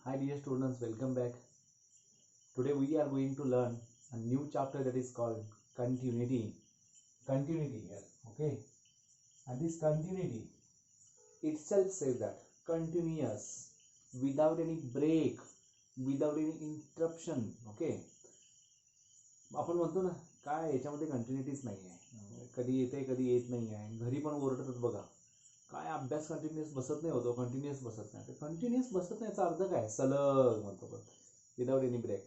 Hi dear students, welcome back. Today we are going to learn a new chapter that is called continuity. Continuity here, okay? And this continuity itself says that continuous, without any break, without any interruption, okay? आपण म्हणतो ना काय याच्यामध्ये कंटिन्युटीच नाही आहे, कधी येते कधी येत नाही आहे. घरी पण ओरडतात बघा, काय अभ्यास कंटिन्युअस बसत नाही होतो, कंटिन्युअस बसत नाही. कंटिन्युअस बसत नाही याचा अर्थ काय, सलग म्हणतो पण विदाउट एनी ब्रेक.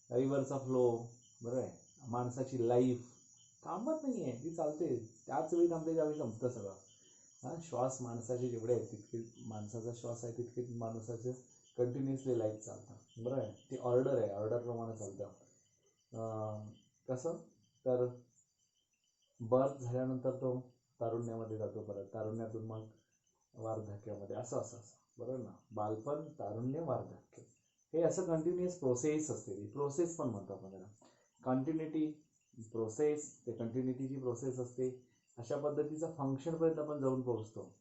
रिव्हरचा फ्लो, बरोबर आहे. माणसाची लाईफ थांबत नाही आहे, ती चालते, त्याच वेळी थांबते ज्यावेळी संपतं सगळं. श्वास माणसाचे जेवढे आहेत तितके माणसाचा श्वास आहे तितके माणसाचं कंटिन्युअसली लाईफ चालतं, बरोबर आहे. ती ऑर्डर आहे, ऑर्डरप्रमाणे चालतं. कसं तर बर्थ झाल्यानंतर तो तारुण्यामध्ये जातो, परत तारुण्यातून मग वार्धक्यामध्ये, असं असं असं, बरोबर ना. बालपण, तारुण्य, वार्धक्य, हे असं कंटिन्युअस प्रोसेस असते. ती प्रोसेस पण म्हणतो आपण त्याला, कंटिन्युटी प्रोसेस. ते कंटिन्युटीची प्रोसेस असते. अशा पद्धतीचं फंक्शनपर्यंत आपण जाऊन पोहोचतो.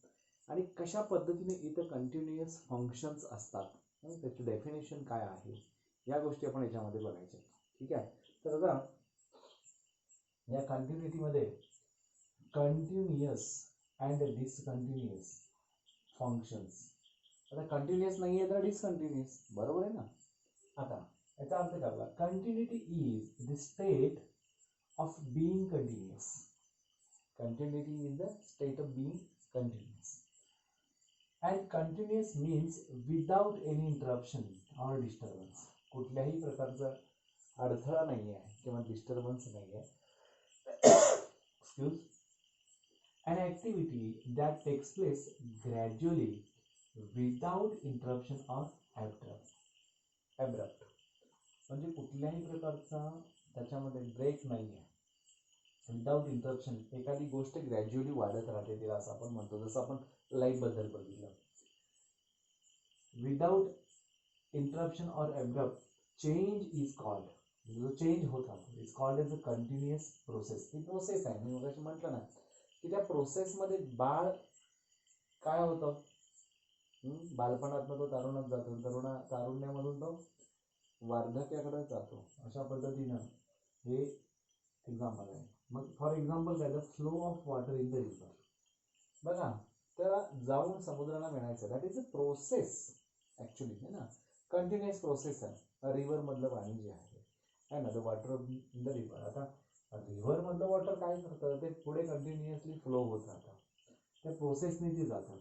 आणि कशा पद्धतीने इथं कंटिन्युअस फंक्शन्स असतात, त्याची डेफिनेशन काय आहे, या गोष्टी आपण याच्यामध्ये बघायच्या. ठीक आहे. तर आता या कंटिन्युटीमध्ये कंटिन्युअस अँड डिसकंटिन्युअस फंक्शन्स. आता कंटिन्युअस नाही आहे तर डिसकंटिन्युअस, बरोबर आहे ना. आता याचा अर्थ काय, continuity is the state of being continuous. Continuity is the state of being continuous. And continuous means without any interruption or disturbance. कुठल्याही प्रकारचा अडथळा नाही आहे किंवा डिस्टर्बन्स नाही आहे. Excuse. An activity that takes place gradually without interruption or abrupt. म्हणजे कुठल्याही प्रकारचा त्याच्यामध्ये ब्रेक नाही आहे. विदाउट इंटरप्शन एखादी गोष्ट ग्रॅज्युअली वाढत राहते, तिला असं आपण म्हणतो. जसं आपण लाईफ बद्दल बघितलं, without interruption or abrupt change is called. जो चेंज होत राहतो is called as a continuous process. ती प्रोसेस आहे. मी मगाशी म्हटलं ना की त्या प्रोसेसमध्ये बाळ काय होतं, बालपणातनं तो तारुणात जातो, तारुण्यामधून तो वार्धक्याकडे जातो. अशा पद्धतीनं हे एक्झाम्पल आहे. मग फॉर एक्झाम्पल काय, the flow of water in the river. बघा, त्याला जाऊन समुद्राला मिळायचं, that is a process actually, है ना. कंटिन्युअस प्रोसेस आहे रिव्हर मधलं पाणी जे आहे ना, the water in the river. आता रिव्हर मधलं वॉटर काय करतं, ते पुढे कंटिन्युअसली फ्लो होत राहतं, त्या प्रोसेसने ती जातं.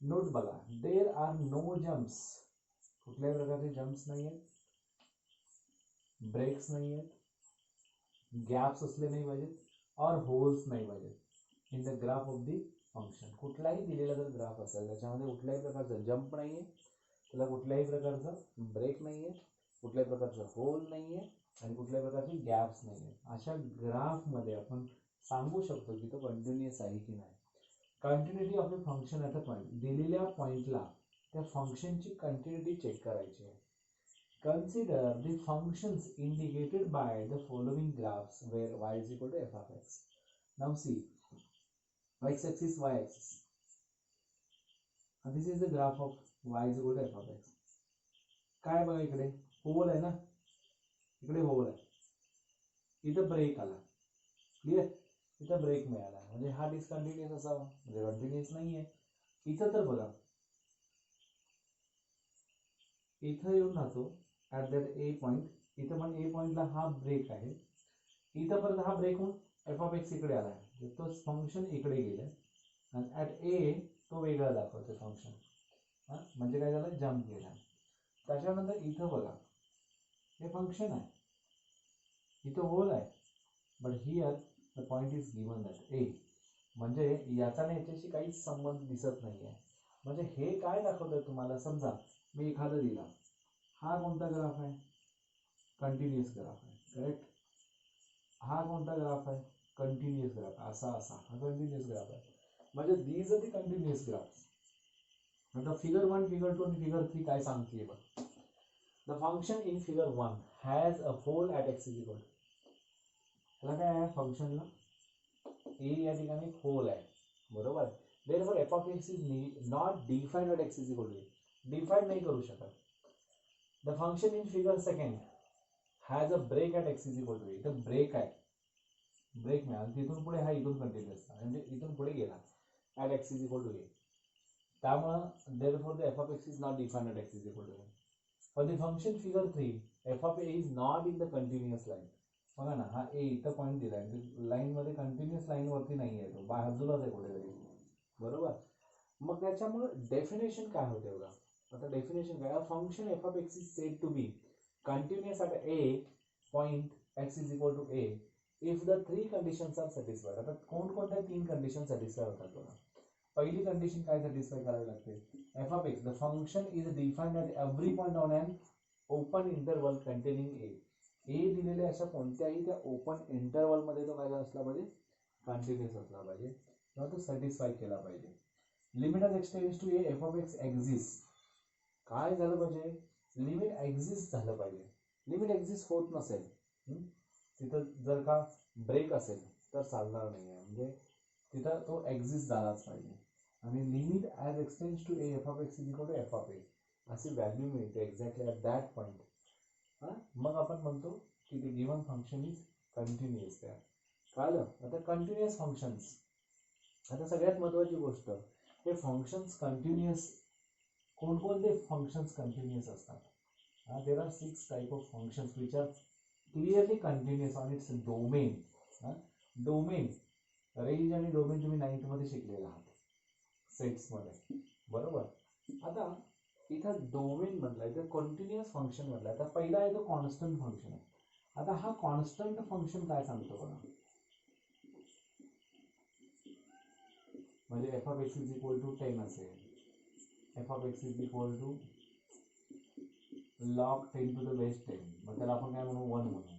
नोट बघा, देर आर नो जम्प्स. कुठल्याही प्रकारचे जम्प्स नाही आहेत, ब्रेक्स नाही आहेत, गॅप्स असले नाही पाहिजेत, और होल्स नाही पाहिजेत in the graph of the function. कुठलाही दिलेला जर ग्राफ असेल त्याच्यामध्ये कुठल्याही प्रकारचं जम्प नाही आहे, त्याला कुठल्याही प्रकारचं ब्रेक नाही आहे, कुठल्याही प्रकारचं होल नाही आहे, आणि कुठल्याही प्रकारचे गॅप्स नाही आहेत. अशा ग्राफमध्ये आपण सांगू शकतो की तो कंटिन्युअस आहे की नाही. Continuity of a function at a point, दिलेल्या पॉईंटला त्या फंक्शनची कंटिन्युटी चेक करायची आहे. Consider the functions indicated by the following graphs where y is equal to f of x. Now see, x axis, y axis, and this is the graph of y is equal to f of x. काय बघा, इकडे hole आहे ना, इकडे hole आहे, इथं break आला, clear, इथं ब्रेक मिळाला, म्हणजे हा डिसकंटिन्युअस असावा, म्हणजे कंटिन्युअस नाही आहे. इथं तर बघा, इथं येऊन राहतो ॲट दॅट ए पॉईंट, इथं पण ए पॉईंटला हा ब्रेक आहे, इथं परत हा ब्रेक होऊन एफ ऑफ एक्स इकडे आला आहे, तो फंक्शन इकडे गेलं, आणि ॲट ए तो वेगळा दाखवतो फंक्शन. म्हणजे काय झालं, जम्प गेला. त्याच्यानंतर इथं बघा, हे फंक्शन आहे, इथं होल आहे, but here the point is given that a, म्हणजे याचा आणि याच्याशी काहीच संबंध दिसत नाही आहे. म्हणजे हे काय दाखवतंय तुम्हाला, समजा मी एखादं दिला, हा कोणता ग्राफ आहे, कंटिन्युअस ग्राफ आहे, करेक्ट. हा कोणता ग्राफ आहे, कंटिन्युअस ग्राफ, असा असा हा कंटिन्युअस ग्राफ आहे. म्हणजे these are the continuous graphs. आता फिगर 1, फिगर 2 आणि फिगर 3 काय सांगते बघ. The function in figure 1 has a hole at x is equal. त्याला काय आहे, फंक्शनला ए या ठिकाणी होल आहे, बरोबर. Therefore f of x is not defined at x is equal to. Define नाही करू शकत, the function in figure second has a break at x is equal to a. इथं ब्रेक आहे, ब्रेक मिळाला, तिथून पुढे हा इथून कंटिन्युअस म्हणजे इथून पुढे गेला at x is equal to a. त्यामुळं therefore the f of x is not defined at x is equal to a. For the function figure 3, f of a is not in the continuous line. बघा ना, हा ए इथं point दिलाय, line मध्ये continuous line वरती नाही आहे, तो बाजूलाच आहे कुठेतरी, बरोबर. मग त्याच्यामुळे डेफिनेशन काय होते बघा, आता डेफिनेशन काय, function f of x is said to be continuous at a point x is equal to a if the three conditions are satisfied. आता कोणकोणत्या तीन कंडिशन सॅटिस्फाय होतात बघा. पहिली कंडिशन काय सॅटिस्फाय करावी लागते, f of x the function is defined at every point on an open interval containing a. A दिलेल्या अशा कोणत्याही त्या ओपन इंटरवल मध्ये तो काय असला पाहिजे, कंटिन्युअस असला पाहिजे किंवा तो सॅटिस्फाय केला पाहिजे. Limit of x tends to a f of x exist. काय झालं पाहिजे, लिमिट एक्झिस्ट झालं पाहिजे. लिमिट एक्झिस्ट होत नसेल, तिथं जर का ब्रेक असेल तर चालणार नाही आहे, म्हणजे तिथं तो एक्झिस्ट झालाच पाहिजे. आणि limit as x tends to a f of x is equal to f of a अशी व्हॅल्यू मिळते एक्झॅक्टली ॲट दॅट पॉईंट. मग आपण म्हणतो की ते गिवन फंक्शन इज कंटिन्युअस. त्या कळलं. आता कंटिन्युअस फंक्शन्स, आता सगळ्यात महत्त्वाची गोष्ट, हे फंक्शन्स कंटिन्युअस, कोणकोणते फंक्शन्स कंटिन्युअस असतात. There are 6 type of functions which are clearly continuous on its domain. Domain, range आणि डोमेन तुम्ही 9th मध्ये शिकलेला आहात सेट्समध्ये, बरोबर. आता इथं डोमेन म्हटलं, इथं कंटिन्युअस फंक्शन म्हटलं. आता पहिला आहे तो कॉन्स्टंट फंक्शन आहे. आता हा कॉन्स्टंट फंक्शन काय सांगतो बघा, म्हणजे f of x is equal to 10 असेल, f of x is equal to log 10 to the base 10, मग त्याला आपण काय म्हणू, 1 म्हणू.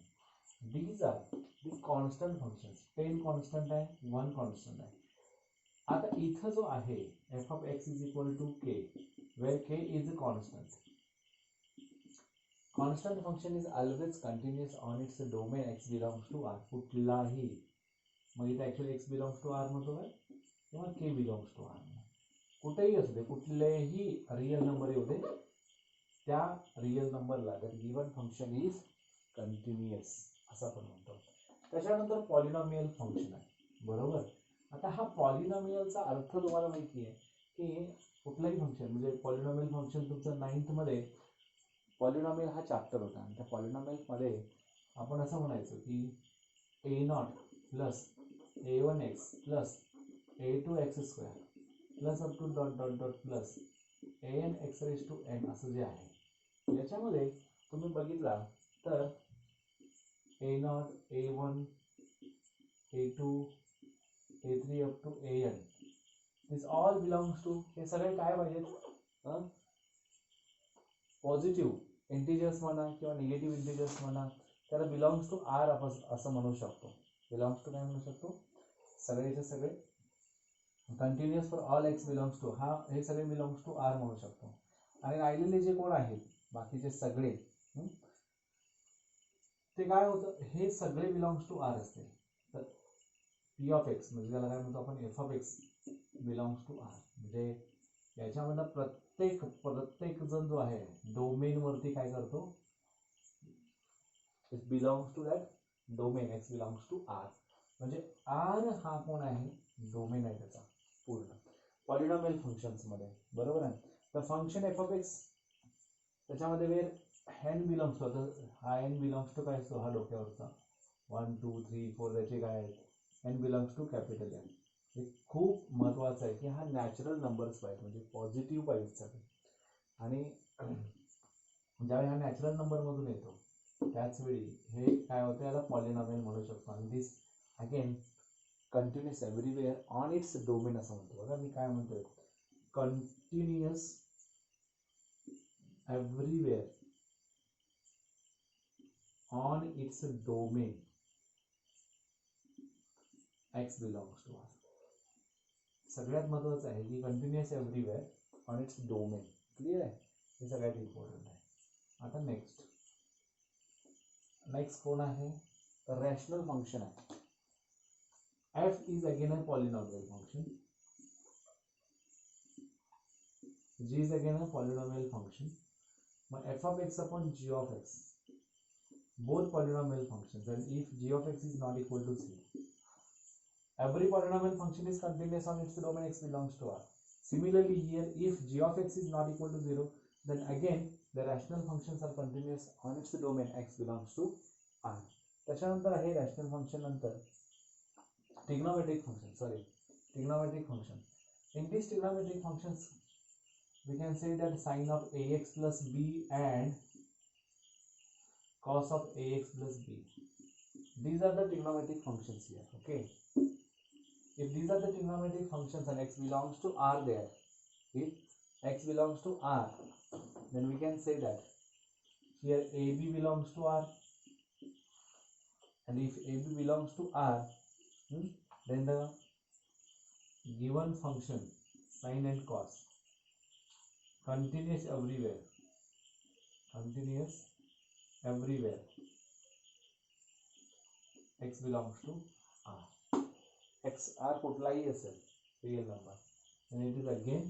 These are the constant functions. 10 constant आहे, 1 कॉन्स्टंट आहे. आता इथं जो आहे f of x is equal to k, where k is a constant. Constant function is always continuous on its domain x belongs to R. कुठलाही, मग इथे actually x belongs to R म्हणतो काय किंवा के बिलॉंग्स टू आर, कुठेही असू दे, कुठलेही real number येऊ दे, त्या रिअल नंबरला that given function is continuous असं आपण म्हणतो. त्याच्यानंतर पॉलिनॉमियल फंक्शन आहे, बरोबर. आता हा पॉलिनॉमियलचा अर्थ तुम्हाला माहिती आहे की कुठलाही फंक्शन, म्हणजे पॉलिनॉमियल फंक्शन तुमचं 9th मध्ये पॉलिनॉमियल हा चॅप्टर होता, आणि त्या पॉलिनॉमियलमध्ये आपण असं म्हणायचो की a0 plus a1x plus a2x² plus up to dot dot dot plus an(x raised to n) असं जे आहे, याच्यामध्ये तुम्ही बघितला तर a0, a1, a2, a3 up to an, this all belongs to, हे सगळे काय पाहिजेत, पॉझिटिव्ह इंटिजर्स म्हणा किंवा निगेटिव्ह इंटिजर्स म्हणा, त्याला बिलॉंग्स टू आर आपण असं म्हणू शकतो. बिलॉंग्स टू काय म्हणू शकतो, सगळेचे सगळे continuous for all x belongs to, हा हे सगळे बिलॉंग्स टू आर म्हणू शकतो. आणि राहिलेले जे कोण आहेत बाकीचे सगळे, ते काय होतं, हे सगळे बिलॉंग्स टू आर असते. तर पी ऑफ एक्स म्हणजे त्याला काय म्हणतो आपण, f of x belongs to R, म्हणजे याच्यामधला प्रत्येक जण जो आहे डोमेन वरती काय करतो, it belongs to that domain, x belongs to R, म्हणजे आर हा कोण आहे, डोमेन आहे त्याचा पूर्ण पॉलिनॉमियल फंक्शन्स मध्ये, बरोबर आहे. तर फंक्शन एफ ऑफ एक्स, त्याच्यामध्ये वेर एन बिलॉंग्स टू, आता हा एन बिलॉंग्स टू काय असतो, हा डोक्यावरचा 1 2 3 4 त्याचे काय आहेत, n belongs to capital N. हे खूप महत्वाचं आहे की हा नॅचरल नंबर्स पाहिजे, म्हणजे पॉझिटिव्ह पाहिजे सगळे. आणि ज्यावेळी हा नॅचरल नंबर मधून येतो त्याचवेळी हे काय होतं, याला पॉलिनॉमियल म्हणू शकतो. आणि this again continuous everywhere on its domain असं म्हणतो. बघा मी काय म्हणतोय, continuous everywhere on its domain x belongs to R. सगळ्यात महत्वाचं आहे की continuous everywhere on its domain. Clear आहे, हे सगळ्यात इम्पॉर्टंट आहे. आता नेक्स्ट कोण आहे, तर रॅशनल फंक्शन आहे. f is again a polynomial function, g is again a polynomial function. मग f of x upon g of x, both polynomial functions, and if g of x is not equal to 0, every polynomial function is continuous on its domain x belongs to R. Similarly here, if g of x is not equal to 0, then again the rational functions are continuous on its domain x belongs to R. त्याच्यानंतर आहे rational function, नंतर trigonometric function. In these trigonometric functions, we can say that sine of ax plus b and cos of ax plus b. These are the trigonometric functions here. Okay. If these are the trigonometric functions and x belongs to R there, if x belongs to R, then we can say that here AB belongs to R, and if AB belongs to R, then the given function sine and cos continuous everywhere, x belongs to R. x R कुठलाही असेल real number, and it is again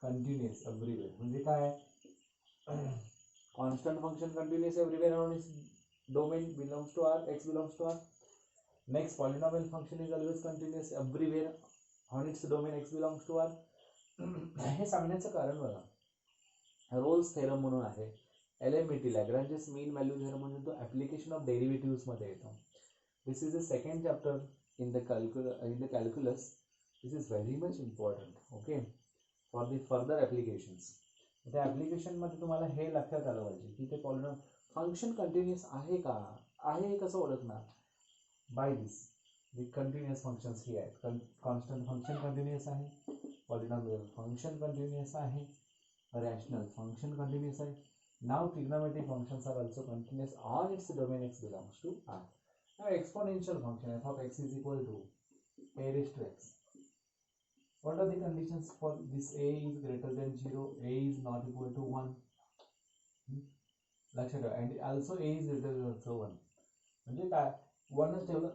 continuous everywhere. म्हणजे काय, constant function continuous everywhere on its domain belongs to R, x belongs to R. Next, polynomial function is always continuous everywhere on its domain x belongs to R. हे सांगण्याचं कारण बघा, Rolls theorem म्हणून आहे, LMET Lagrange's mean value theorem म्हणून तो application of derivatives मध्ये येतो. This is the second chapter in the calculus. This is very much important, okay, for the further applications. त्या ऍप्लिकेशन मध्ये तुम्हाला हे लक्षात आलं पाहिजे की ते पॉलिनॉमियल फंक्शन कंटिन्युअस आहे का, आहे हे कसं ओळखणार, by this the continuous functions here. Constant function continuous आहे, polynomial function continuous आहे, rational function continuous आहे. Now trigonometric functions are also continuous on its domain x belongs to R. Now exponential function f of x is equal to a raised to x. What are the conditions for this? A is greater than 0, a is not equal to 1. लक्षात ठेवा, and also a is greater than also 1. म्हणजे काय, 1च ठेवलं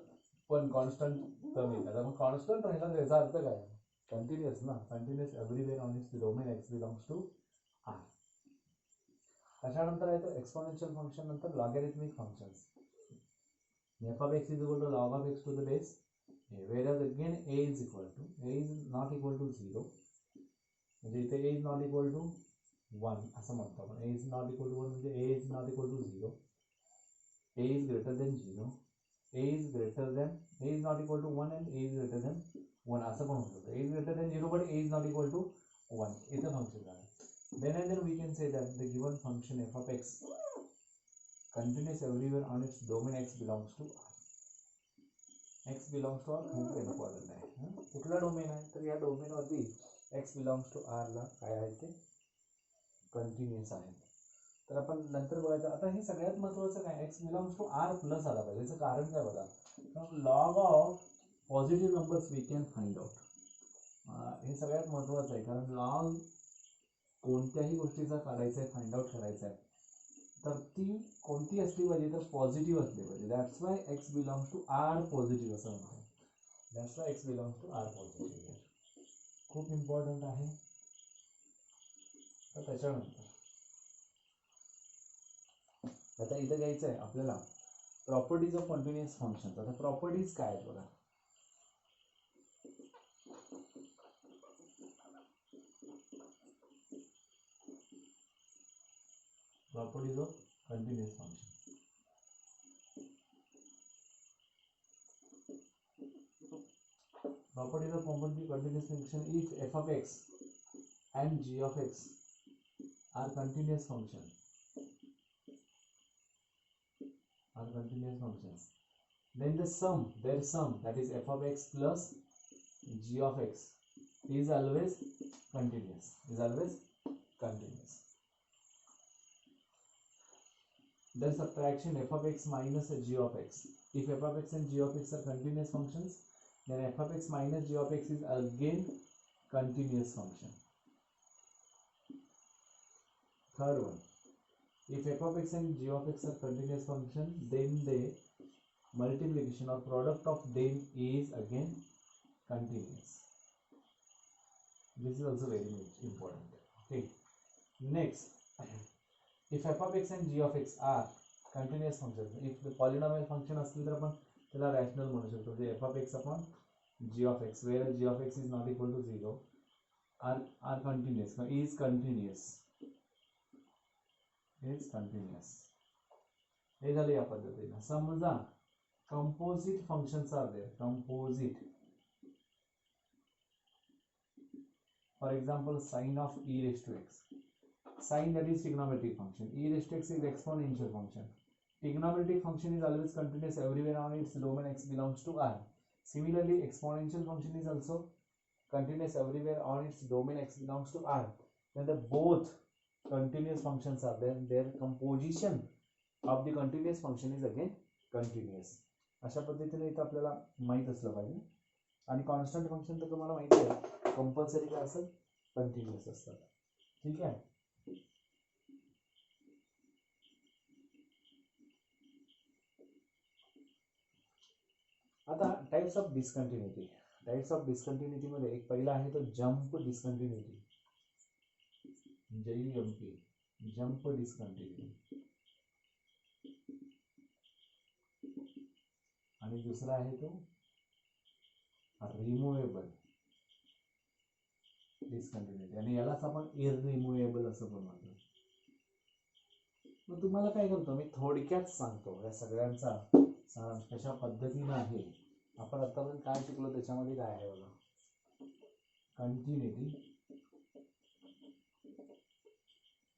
पण constant term येतात. मग constant राहिला त्याचा अर्थ काय, कंटिन्युअस ना, continuous everywhere on its domain x belongs to R. त्याच्यानंतर येतो एक्सपोनेन्शियल फंक्शन, नंतर logarithmic functions. f of x is equal to log of x to the base a, whereas again a is not equal to 0. म्हणजे इथे a is not equal to 1 असं म्हणतो आपण. a is not equal to 1 म्हणजे a is not equal to 0, a is greater than 0, a is not equal to 1 and a is greater than 1 असं पण होऊ शकतं. a is greater than 0 but a is not equal to 1 इथं function झालं. then we can say that the given function f of x continuous everywhere on its domain x belongs to R. x belongs to R खूप important आहे. कुठला domain आहे, तर या domain वरती x belongs to R ला काय आहे ते कंटिन्युअस आहे. तर आपण नंतर बघायचं. आता हे सगळ्यात महत्त्वाचं काय, x belongs to R plus आला पाहिजे. याचं कारण काय बघा, log of positive numbers we can find out. हे सगळ्यात महत्त्वाचं आहे, कारण लॉग कोणत्याही गोष्टीचा काढायचा आहे, फाइंड आउट करायचा आहे, तर ती कोणती असली पाहिजे, तर पॉझिटिव्ह असली पाहिजे. That's why x belongs to R positive असं म्हणतो. That's why x belongs to R positive. खूप इम्पॉर्टंट आहे. तर त्याच्यानंतर आता इथं घ्यायचं आहे आपल्याला प्रॉपर्टीज ऑफ कंटिन्युअस फंक्शन. आता प्रॉपर्टीज काय आहेत बघा. Properties of continuous function. Properties of continuous function. If f of x and g of x are continuous functions, then their sum, that is f of x plus g of x is always continuous. Then subtraction f of x minus g of x. If f of x and g of x are continuous functions, then f of x minus g of x is again continuous function. Third one, if f of x and g of x are continuous function, then the multiplication or product of them is again continuous. This is also very much important. Okay. Next, if f of x and g of x are continuous function, if polynomial function असतील तर आपण त्याला rational म्हणू शकतो, म्हणजे f of x upon g of x, where g of x is not equal to 0 are continuous, is continuous, is continuous. हे झालं या पद्धतीने. समजा composite functions are there, composite, for example sin of e raised to x, sin that is trigonometric function, e raised to x is exponential function, trigonometric function is always continuous everywhere on its domain x belongs to R. Similarly exponential function is also continuous everywhere on its domain x belongs to R. When the both continuous functions are there, their composition of the continuous function is again continuous. अशा पद्धतीने इथं आपल्याला माहित असलं पाहिजे. आणि constant function तर तुम्हाला माहिती आहे कंपल्सरी काय असेल, कंटिन्युअस असतात. ठीक आहे. आता types of discontinuity, types of discontinuity मध्ये एक पहिला आहे तो jump discontinuity, JUMP, jump discontinuity. आणि दुसरा आहे तो रिमूवेबल डिस्कंटिन्युटी, आणि यालाच आपण इररिमूवेबल असं पण म्हणतो. मग तुम्हाला काय करतो मी थोडक्यात सांगतो या सगळ्यांचा कशा पद्धतीने आहे. आपण आतापर्यंत काय शिकलो त्याच्यामध्ये काय आहे बघा. कंटिन्युटी,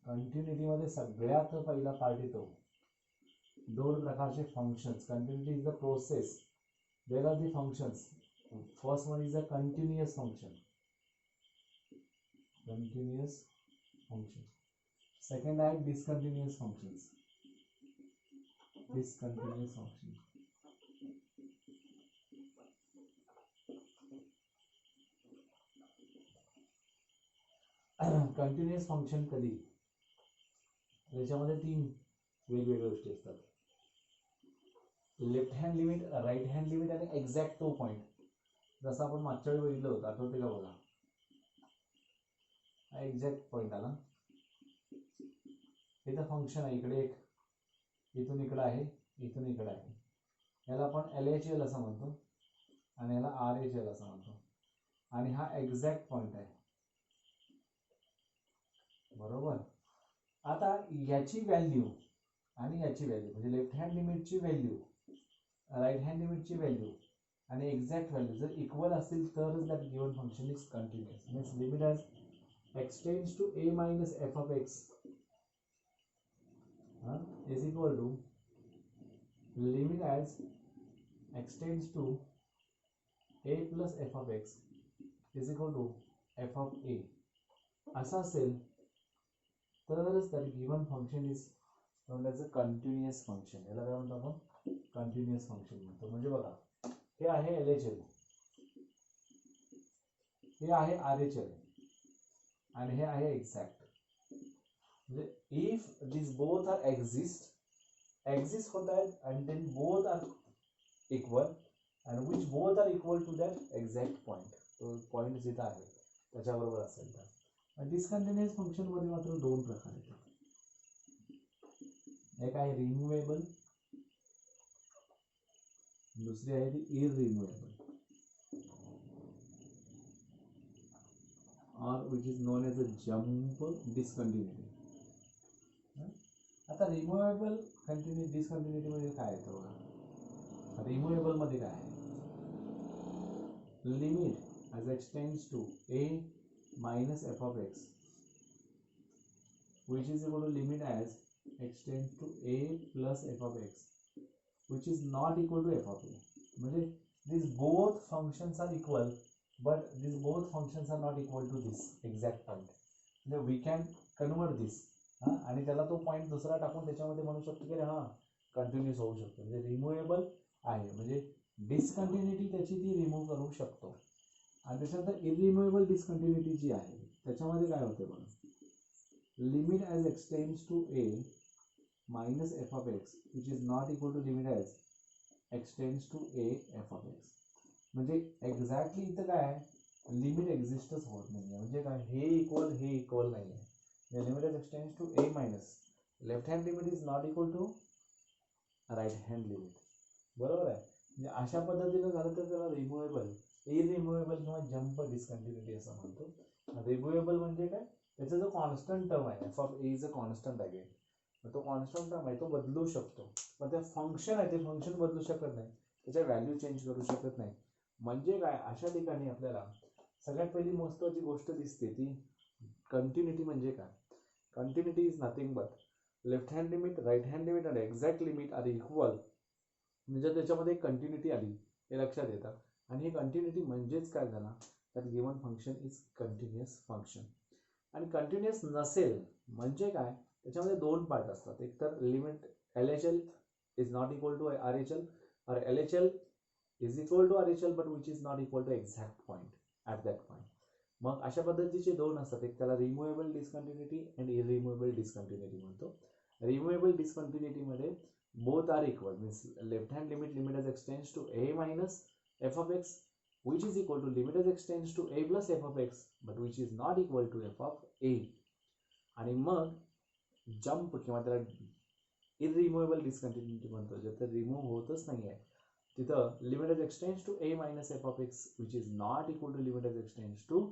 कंटिन्युटी मध्ये सगळ्यात पहिला पार्ट येतो दोन प्रकारचे functions. Continuity is the process, there are the functions. First one is a continuous function, continuous function. Second are discontinuous functions, discontinuous function. Continuous function कधी, त्याच्यामध्ये तीन वेगवेगळ्या गोष्टी असतात. Left hand limit, right hand limit आणि exact to point. जसं आपण मागच्या वेळी बघितलं होतं, आठवते का बघा. हा एक्झॅक्ट पॉइंट आला. इथं फंक्शन आहे, इकडे एक, इथून इकडे आहे, इथून इकडे आहे. याला आपण LHL असं म्हणतो आणि याला RHL असं म्हणतो. आणि हा एक्झॅक्ट पॉइंट आहे, बरोबर. आता याची व्हॅल्यू आणि याची व्हॅल्यू, म्हणजे लेफ्ट हँड लिमिटची व्हॅल्यू, राईट हँड लिमिटची व्हॅल्यू आणि एक्झॅक्ट व्हॅल्यू जर इक्वल असतील तरच that given function is continuous. Means limit as x tends to a minus f of x is equal to limit as x tends to a plus f of x is equal to f of a. असा असेल तरच तर given function is non as a continuous function. याला काय म्हणतो आपण, continuous function म्हणतो. म्हणजे बघा हे आहे LHL, हे आहे RHL आणि हे आहे एक्झॅक्ट. म्हणजे if this both are exist होत आहेत and then both are equal and which both are equal to that exact point, तो पॉइंट जिथं आहे त्याच्याबरोबर असेल तर. डिस्कंटिन्युअस फंक्शन मध्ये मात्र दोन प्रकार आहेत. एक आहे रिमूवेबल, दुसरी आहे ती इररिमूवेबल, or which is known as a jump discontinuity. आता रिमूवेबल डिस्कंटिन्युटी मध्ये काय येतं बघा. रिमूवेबल मध्ये काय आहे, limit as x tends to a minus f of x which is equal to limit as x tends to a plus f of x which is not equal to f of a. म्हणजे these both functions are equal but these both functions are not equal to this exact point. So we can convert this आणि त्याला तो point दुसरा टाकून त्याच्यामध्ये म्हणू शकतो की हा कंटिन्युअस होऊ शकतो. म्हणजे रिमूवेबल आहे, म्हणजे डिस्कंटिन्युटी त्याची ती रिमूव्ह करू शकतो. आणि त्याच्यानंतर इररिमूवेबल डिस्कंटिन्युटी जी आहे त्याच्यामध्ये काय होते बघा, limit as x tends to a minus f of x which is not equal to limit as x tends to a f of x. म्हणजे एक्झॅक्टली इथं काय आहे, लिमिट एक्झिस्टच होत नाही. म्हणजे काय, हे इक्वल नाही आहे. Limit as x tends to a minus left hand limit is not equal to right hand limit. बरोबर आहे. म्हणजे अशा पद्धतीनं झालं तर त्याला रिमुवेबल, इरिमुवेबल किंवा जम्प डिस्कंटिन्युटी असं म्हणतो. रिमुवेबल म्हणजे काय, त्याचा जो कॉन्स्टंट टर्म आहे f of A is a constant आहे, तो कॉन्स्टंट टर्म आहे तो बदलू शकतो, पण ते फंक्शन आहे ते फंक्शन बदलू शकत नाही, त्याच्या व्हॅल्यू चेंज करू शकत नाही. म्हणजे काय, अशा ठिकाणी आपल्याला सगळ्यात पहिली महत्त्वाची गोष्ट दिसते ती कंटिन्युटी. म्हणजे काय, continuity is nothing but left hand limit, right hand limit आणि एक्झॅक्ट लिमिट आर इक्वल. म्हणजे त्याच्यामध्ये एक कंटिन्युटी आली हे लक्षात येतं. आणि ही कंटिन्युटी म्हणजेच काय झाला, तर given function is continuous function. आणि कंटिन्युअस नसेल म्हणजे काय, त्याच्यामध्ये दोन पार्ट असतात. एक तर limit LHL is not equal to RHL और LHL is equal to RHL but which is not equal to exact point at that point. मग अशा पद्धतीचे दोन असतात, एक त्याला removable discontinuity and irremovable discontinuity म्हणतो. रिमुवेबल डिस्कंटिन्युटीमध्ये both are equal, means left hand limit as extends to a minus f of x which is equal to limit as extends to a plus f of x but which is not equal to f of a. आणि मग jump किंवा त्याला इरिमुवेबल discontinuity म्हणतो, जिथं remove होतच नाही आहे तिथं limit as x tends to a minus f of x which is not equal to limit as extends to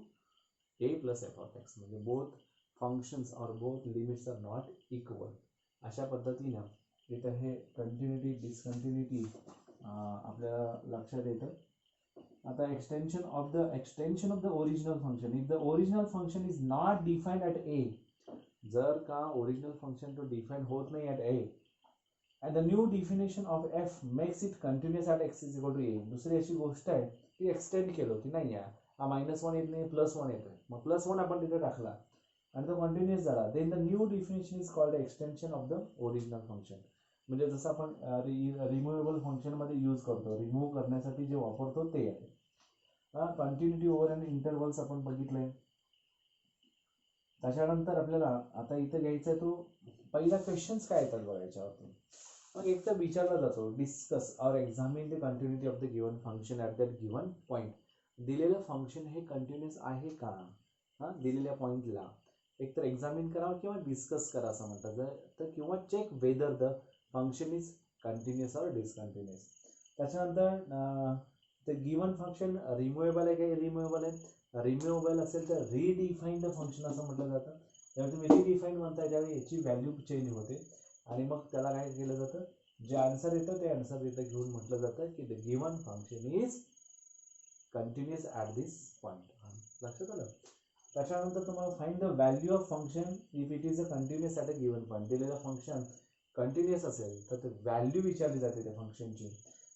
a plus f of x. म्हणजे both functions or both limits are not equal. अशा पद्धतीनं इथं हे continuity discontinuity आपल्याला लक्षात येतं. आता extension of the original function, if the original function is not defined at a, जर का ओरिजिनल फंक्शन तो डिफाईन होत नाही at a and the new definition of f makes it continuous at x is equal to a. दुसरी अशी गोष्ट आहे ती एक्सटेंड केलं की नाही आहे, हा -1 येत नाही +1 येतोय, मग +1 आपण तिथे टाकला आणि तो कंटिन्युअस झाला, then the new definition is called extension of the original function. म्हणजे जसं आपण रिमुवेबल फंक्शनमध्ये यूज करतो, रिमूव्ह करण्यासाठी जे वापरतो ते आहे. कंटिन्युटी ओव्हर अँड इंटरव्हल्स आपण बघितलंय. त्याच्यानंतर आपल्याला आता इथं घ्यायचा आहे तो पहिला क्वेश्चन्स काय येतात बघायच्यावरती. मग एक तर विचारला जातो डिस्कस और examine the continuity of the given function at that given point. दिलेलं फंक्शन हे कंटिन्युअस आहे का, दिलेल्या पॉईंटला एक तर एक्झामिन करा किंवा डिस्कस करा असं म्हणतात, तर किंवा check whether the function is continuous और डिस्कंटिन्युअस. त्याच्यानंतर ते गिवन फंक्शन रिमुवेबल आहे का इरिमुवेबल आहे. रिमुवेबल असेल तर रिडिफाईन द फंक्शन असं म्हटलं जातं. जेव्हा तुम्ही रिडिफाईन म्हणताय त्यावेळी याची व्हॅल्यू चेंज होते आणि मग त्याला काय केलं जातं, जे आन्सर येतं ते आन्सर इथं घेऊन म्हटलं जातं की the given function is continuous at this point. लक्षात आलं. त्याच्यानंतर तुम्हाला find the value of function if it is a continuous at a given point. दिलेलं फंक्शन कंटिन्युअस असेल तर ते व्हॅल्यू विचारली जाते त्या फंक्शनची.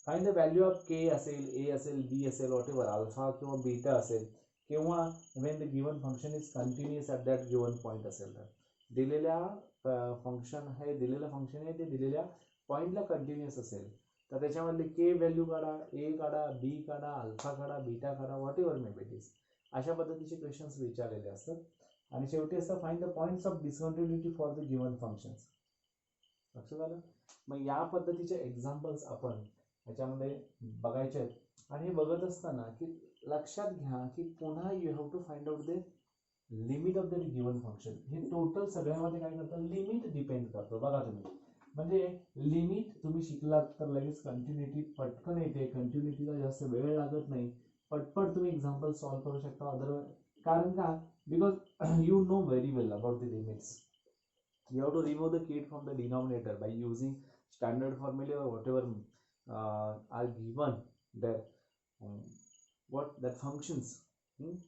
फाइंड द व्हॅल्यू ऑफ के असेल, ए असेल, बी असेल, वॉटेवर अल्फा किंवा बीटा असेल, किंवा Wien the given function is continuous at that given point असेल तर दिलेल्या फंक्शन हे दिलेलं फंक्शन आहे ते दिलेल्या पॉईंटला कंटिन्युअस असेल तर त्याच्यामधले के व्हॅल्यू काढा, ए काढा, बी काढा, अल्फा काढा, बीटा काढा, whatever may be it is. अशा पद्धतीचे क्वेश्चन्स विचारलेले असतात. आणि शेवटी असतं find the points of discontinuity for the given functions. लक्षात आलं. मग या पद्धतीचे एक्झाम्पल्स आपण ह्याच्यामध्ये बघायचे आहेत. आणि हे बघत असताना की लक्षात घ्या की पुन्हा you have to find out the limit of the given function. हे टोटल सगळ्यामध्ये काय करतं, लिमिट डिपेंड करतो. बघा तुम्ही, म्हणजे लिमिट तुम्ही शिकलात तर लगेच कंटिन्युटी पटकन येते, कंटिन्युटीला जास्त वेळ लागत नाही, पटपट तुम्ही एक्झाम्पल सॉल्व्ह करू शकता. अदरवाईज कारण का, because you know very well about the limits. You have to remove the kid from the denominator by using standard formula or whatever are given there. What that functions,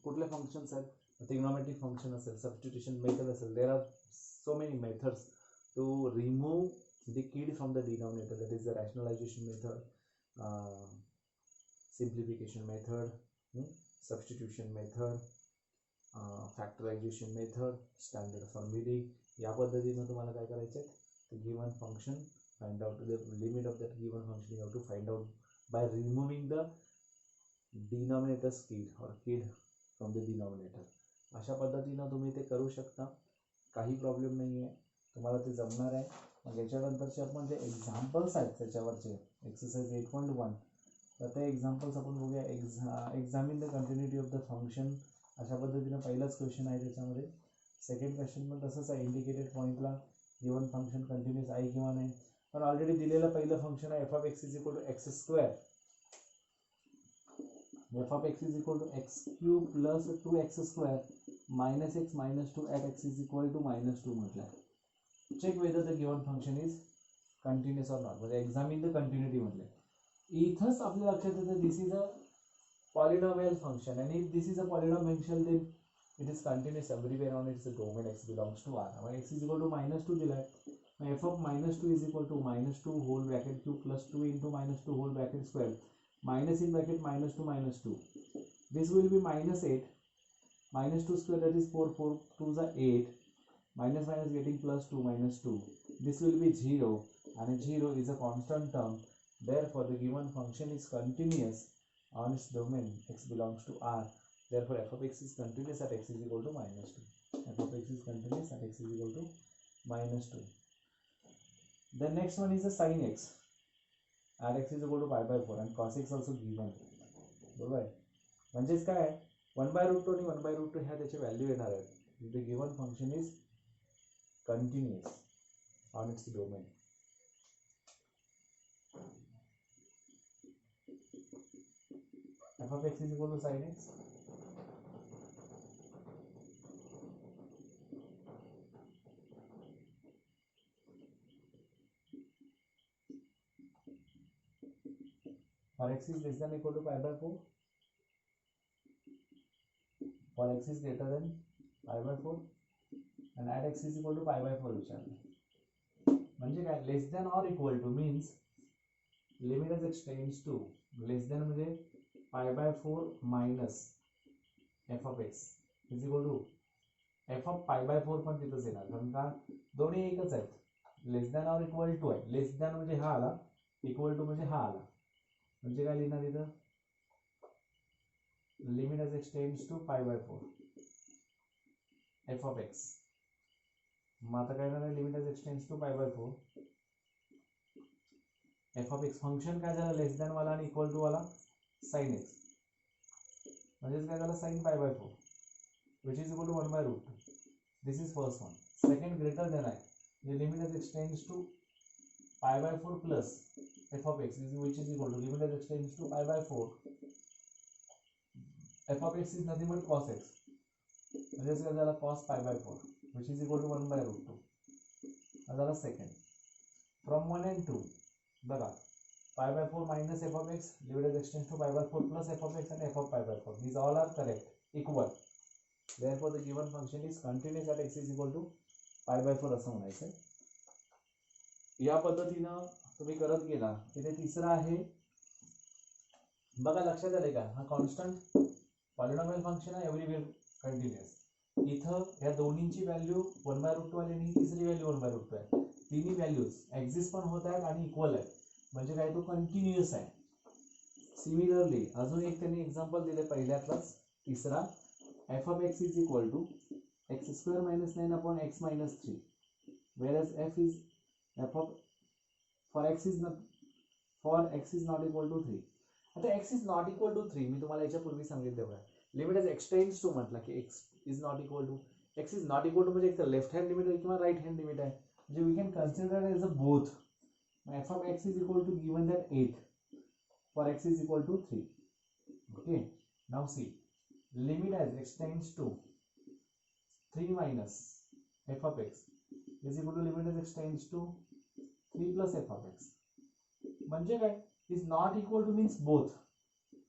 कुठले functions आहेत, trigonometric function असेल, substitution method असेल, there are so many methods to remove the kid from the denominator. That is the rationalization method, simplification method, substitution method, factorization method, standard formulae. या पद्धतीनं तुम्हाला काय करायचं आहे, given function find out the limit of that given function you have to find out by removing the denominators kid और kid from the denominator. अशा पद्धतीनं तुम्ही ते करू शकता, काही प्रॉब्लेम नाही आहे, तुम्हाला ते जमणार आहे. मग याच्यानंतरचे आपण जे एक्झाम्पल्स आहेत त्याच्यावरचे एक्सरसाइज 8.1 तर ते एक्झाम्पल्स आपण बघूया. Examine the continuity of the function अशा पद्धतीनं पहिलाच क्वेश्चन आहे त्याच्यामध्ये. सेकंड क्वेश्चन पण तसंच आहे, इंडिकेटेड पॉईंटला गिवन फंक्शन कंटिन्यूअस आहे किंवा नाही. पण ऑलरेडी दिलेलं पहिलं फंक्शन आहे f of x is equal to x square, f of x is equal to x cube plus 2x square minus x minus 2 at x is equal to -2 म्हटलं. Check whether the given function is continuous or not, म्हणजे examine the continuity म्हटलं. इथंच आपल्या लक्षात येतं this is a polynomial function आणि if this is a polynomial function then it is continuous everywhere on its domain x belongs to r. Now x is equal to -2 दिला है. Now f of -2 is equal to -2 whole bracket cube plus 2 into -2 whole bracket square minus in bracket -2 -2. This will be -8 -2 square, that is 4 4 2 is 8 minus minus getting plus 2 -2. This will be 0 and 0 is a constant term. Therefore the given function is continuous on its domain x belongs to r. Therefore f of x is continuous at x is equal to -2. F of x is continuous at x is equal to -2. The next one is the sin x at x is equal to pi/4 and cos x also given. बरोबर आहे. म्हणजेच काय 1/√2 आणि 1/√2 ह्या त्याचे value येणार आहेत. The given function is continuous on its domain. F of x is equal to sin x. For x is less than or equal to pi/4, for x is greater than pi/4 and at x is equal to pi/4 विचारलं. म्हणजे काय less than or equal to means limit as x tends to less than म्हणजे pi/4 minus f of x is equal to f of pi/4 पण तिथंच येणार कारण का दोन्ही एकच आहेत. Less than or equal to आहे. लेस दॅन म्हणजे हा आला, इक्वल टू म्हणजे हा आला. म्हणजे काय लिहिणार इथं limit as x tends to pi/4 f of x. मग आता काय येणार limit as x tends to pi/4 f of x. Function काय झालं लेस दॅन वाला आणि इक्वल टू वाला साइन एक्स, म्हणजेच काय झालं sine pi/4 which is equal to 1/√2. This is first one. Second greater than I, the limit as extends to pi/4 plus f of x which is equal to limit as extends to pi/4 f of x is nothing but cos x, म्हणजेच काय झालं cos pi/4 which is equal to 1/√2. हा झाला second. From 1 and 2 बघा pi/4 minus f of x limit as extends to pi/4 plus f of x and f of pi/4, these all are correct equal. Therefore the given function is continuous at x is equal to pi/4 असं म्हणायचं. या पद्धतीनं तुम्ही करत गेला की ते तिसरं आहे. बघा लक्षात आले का हा कॉन्स्टंट पॉलिनॉमियल फंक्शन आहे एव्हरीवेअर कंटिन्युअस. इथं या दोन्हींची व्हॅल्यू 1/√2 आली आणि तिसरी व्हॅल्यू 1/√2 आहे. तिन्ही व्हॅल्यूज एक्झिस्ट पण होत आहेत आणि इक्वल आहेत, म्हणजे काय तो कंटिन्युअस आहे. सिमिलरली अजून एक त्यांनी एक्झाम्पल दिले पहिल्यातलाच तिसरा, f of x is equal to x square minus 9 upon x minus 3, whereas f of for x is not equal to 3. आता x is not equal to 3 मी तुम्हाला याच्या पूर्वी सांगितलं बघा. लिमिट एज एक्सटेंड्स टू म्हटलं की x is not equal to म्हणजे एक तर लेफ्ट हँड लिमिट आहे किंवा राईट हँड लिमिट आहे, म्हणजे we can consider as a both. f of x is equal to given that 8 for x is equal to 3. Okay, now see limit as extends to 3 minus f of x is equal to limit as extends to 3 plus f of x. म्हणजे काय is not equal to means both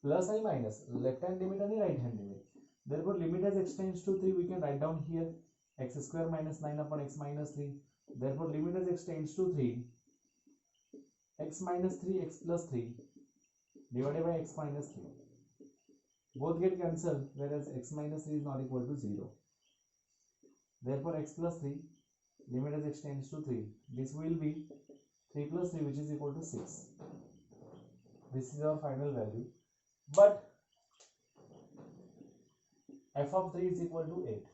plus and minus left hand limit and right hand limit. Therefore limit as extends to 3 we can write down here x square minus 9 upon x minus 3. Therefore limit as extends to 3 x minus 3 x plus 3 divided by x minus 3. Both get cancelled, whereas x minus 3 is not equal to 0. Therefore x plus 3 limit as extends to 3. This will be 3 plus 3 which is equal to 6. This is our final value. But f of 3 is equal to 8.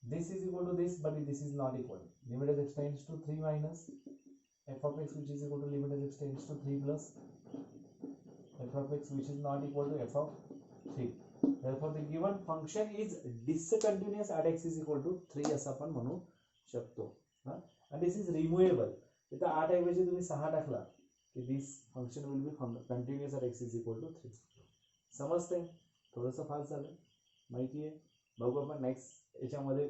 This is equal to this, but this is not equal. Limit as extends to 3 minus f of x which is equal to limit as extends to 3 plus f of x which is not equal to f of 3. Therefore the given function is discontinuous at x is equal to 3 असं आपण म्हणू शकतो. हां, आणि दिस is removable. तिथं 8 ऐवजी तुम्ही 6 टाकला की this function will be continuous at x is equal to 3. समजतंय? थोडंसं फास्ट झालं, माहिती आहे. बघू आपण नेक्स्ट याच्यामध्ये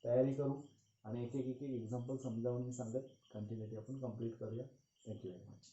तयारी करू आणि एक एक एक्झाम्पल समजावून मी सांगत कंटिन्युटी आपण कंप्लीट करूया. Thank you very much.